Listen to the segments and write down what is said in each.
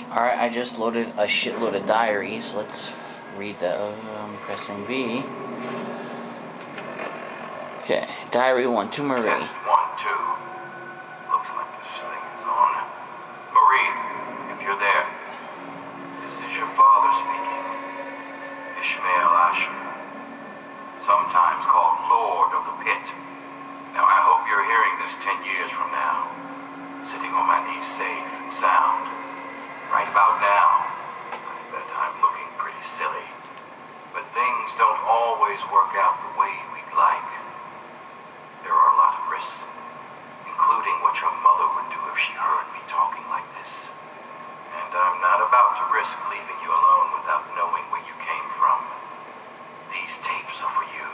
Alright, I just loaded a shitload of diaries. Let's read those. I'm pressing B. Okay, Diary 1 to Marie. Test 1, 2. Looks like this thing is on. Marie, if you're there, this is your father speaking. Ishmael Asher. Sometimes called Lord of the Pit. Now I hope you're hearing this 10 years from now. Sitting on my knees safe and sound. Right about now, I bet I'm looking pretty silly. But things don't always work out the way we'd like. There are a lot of risks, including what your mother would do if she heard me talking like this. And I'm not about to risk leaving you alone without knowing where you came from. These tapes are for you,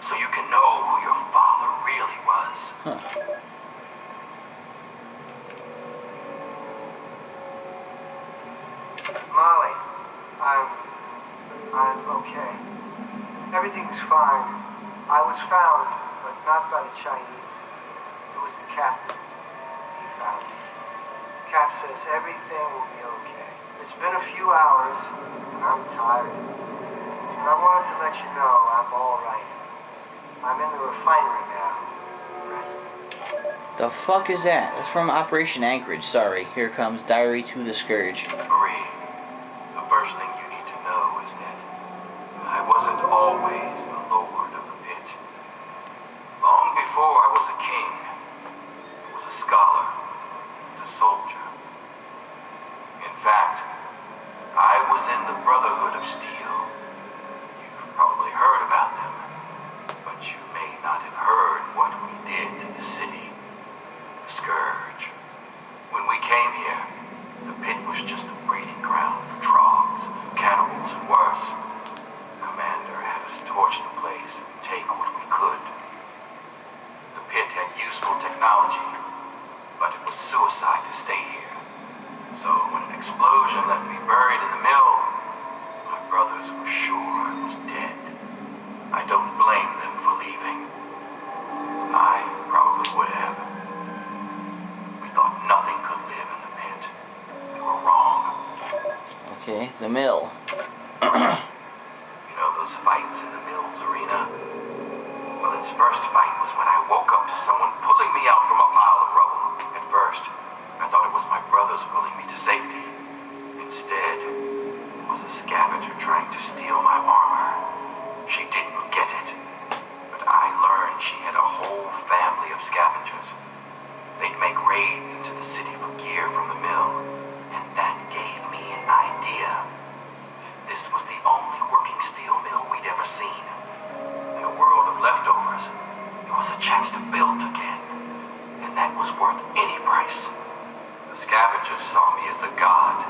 so you can know who your father really was. Molly, I'm okay. Everything's fine. I was found, but not by the Chinese. It was the captain. He found me. Cap says everything will be okay. It's been a few hours, and I'm tired. And I wanted to let you know I'm all right. I'm in the refinery now, resting. The fuck is that? That's from Operation Anchorage. Sorry. Here comes Diary to the Scourge. Marie, the first thing you need to know is that I wasn't always the Lord of the Pit. Long before I was a king, I was a scholar and a soldier. In fact, I was in the Brotherhood of Steel. You've probably heard about them, but you may not have heard what we did to the city. The Scourge. When we came here, the Pit was just a breeding ground for trogs, cannibals, and worse. Commander had us torch the place and take what we could. The Pit had useful technology, but it was suicide to stay here. So when an explosion left me buried in the mill, my brothers were sure I was dead. I don't blame them for leaving. I probably would have. We thought nothing could live in the Pit. We were wrong. Okay, the mill. You know those fights in the mill's arena? Well, its first fight was when I woke up to someone pulling me out from a pile of rubble. At first, I thought it was my brothers pulling me to safety. Instead, it was a scavenger trying to steal my armor. She didn't get it, but I learned she had a whole family of scavengers. They'd make raids into the city for gear from the mill, and that gave me an idea. This was the only working steel mill we'd ever seen. In a world of leftovers, it was a chance to build again, and that was worth any price. The scavengers saw me as a god,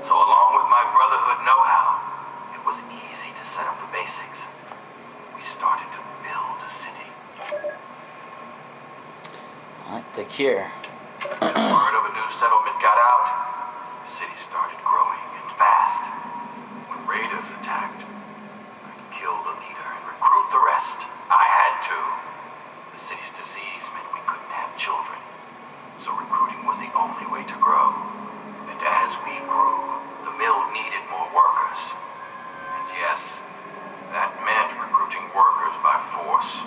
so along with my Brotherhood know-how, it was easy to set up the basics. We started to build a city. Alright, the cure. As word of a new settlement got out, the city started growing and fast. When raiders attacked, I'd kill the leader and recruit the rest. I had to. The city's disease meant we couldn't have children, so recruiting was the only way to grow. And as we grew, the mill needed more workers. And yes, that meant recruiting workers by force.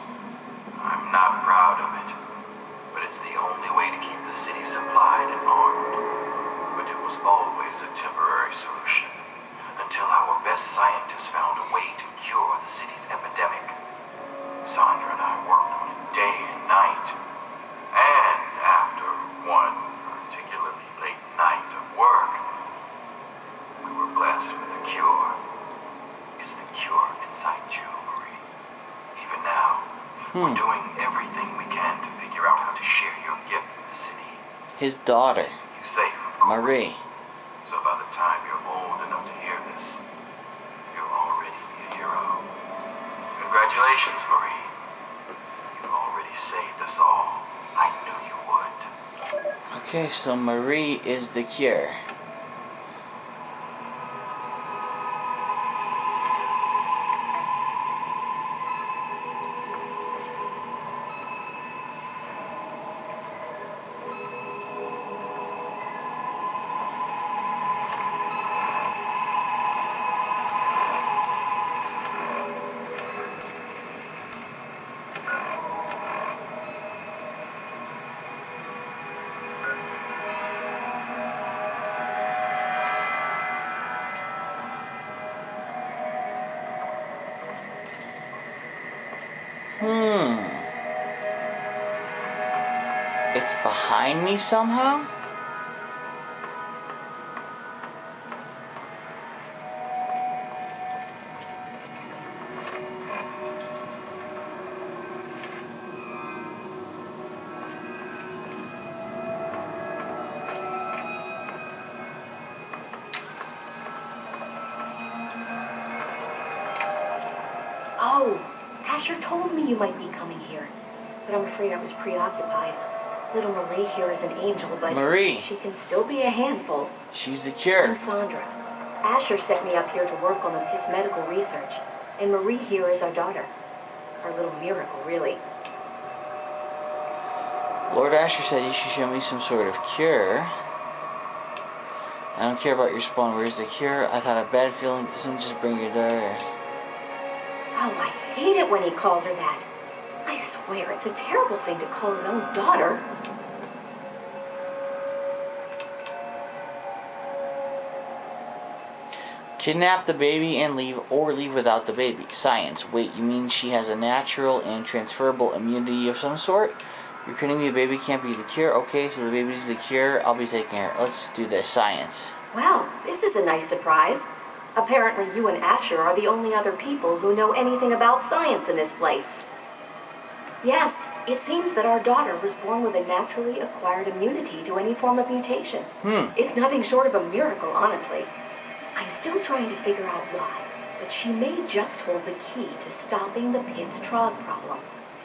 I'm not proud of it, but it's the only way to keep the city supplied and armed. But it was always a temporary solution, until our best scientists found a way to cure the city's epidemic. Sandra and I worked on it day and night. And after one particularly late night of work, we were blessed with a cure. It's the cure inside you, Marie. Even now, we're doing everything we can to figure out how to share your gift with the city. His daughter, You safe, of course. Marie. So by the time you're old enough to hear this, you'll already be a hero. Congratulations, Marie. You've already saved us all. I knew you would. Okay, so Marie is the cure. it's behind me somehow? Oh, Asher told me you might be coming here, but I'm afraid I was preoccupied. Little Marie here is an angel, but Marie. she can still be a handful. She's the cure. I'm Sandra. Asher sent me up here to work on the Pitt's medical research, and Marie here is our daughter. Our little miracle, really. Lord Asher said you should show me some sort of cure. I don't care about your spawn. Where's the cure? I thought a bad feeling doesn't just bring your daughter. Oh, I hate it when he calls her that. I swear, it's a terrible thing to call his own daughter. Kidnap the baby and leave, or leave without the baby. Science. Wait, you mean she has a natural and transferable immunity of some sort? You're kidding me? A baby can't be the cure? Okay, so the baby's the cure. I'll be taking her. Let's do this. Science. Well, this is a nice surprise. Apparently you and Asher are the only other people who know anything about science in this place. Yes, it seems that our daughter was born with a naturally acquired immunity to any form of mutation. It's nothing short of a miracle, honestly. I'm still trying to figure out why, but she may just hold the key to stopping the Pitt's trog problem.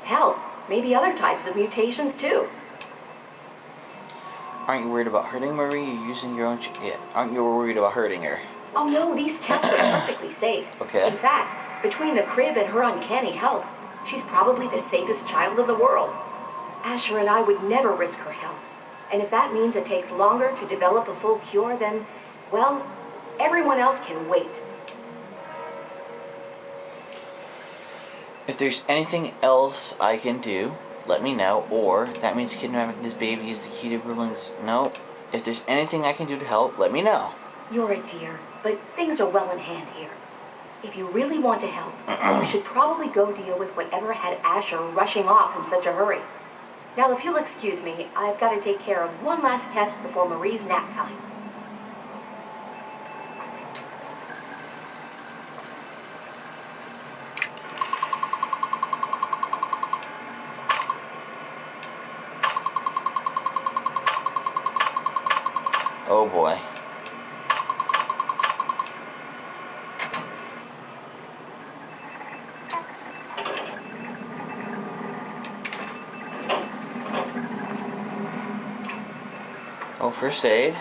Hell, maybe other types of mutations too. Aren't you worried about hurting Marie? You're using your own... Yeah, aren't you worried about hurting her? Oh no, these tests are perfectly safe. Okay. In fact, between the crib and her uncanny health, she's probably the safest child in the world. Asher and I would never risk her health. And if that means it takes longer to develop a full cure, then, well, everyone else can wait. If there's anything else I can do, let me know. Or, that means kidnapping this baby is the key to Berlin's... No. If there's anything I can do to help, let me know. You're a dear, but things are well in hand here. If you really want to help, you should probably go deal with whatever had Asher rushing off in such a hurry. Now, if you'll excuse me, I've got to take care of one last test before Marie's nap time. Oh boy. Oh, first aid.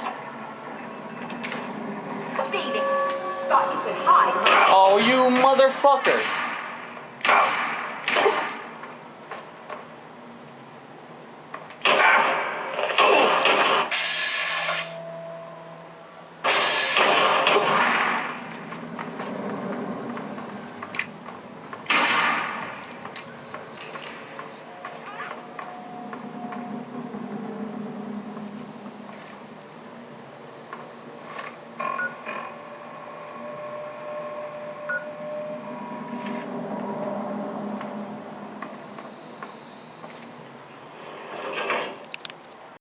Thieving! Thought you could hide. Oh, you motherfucker!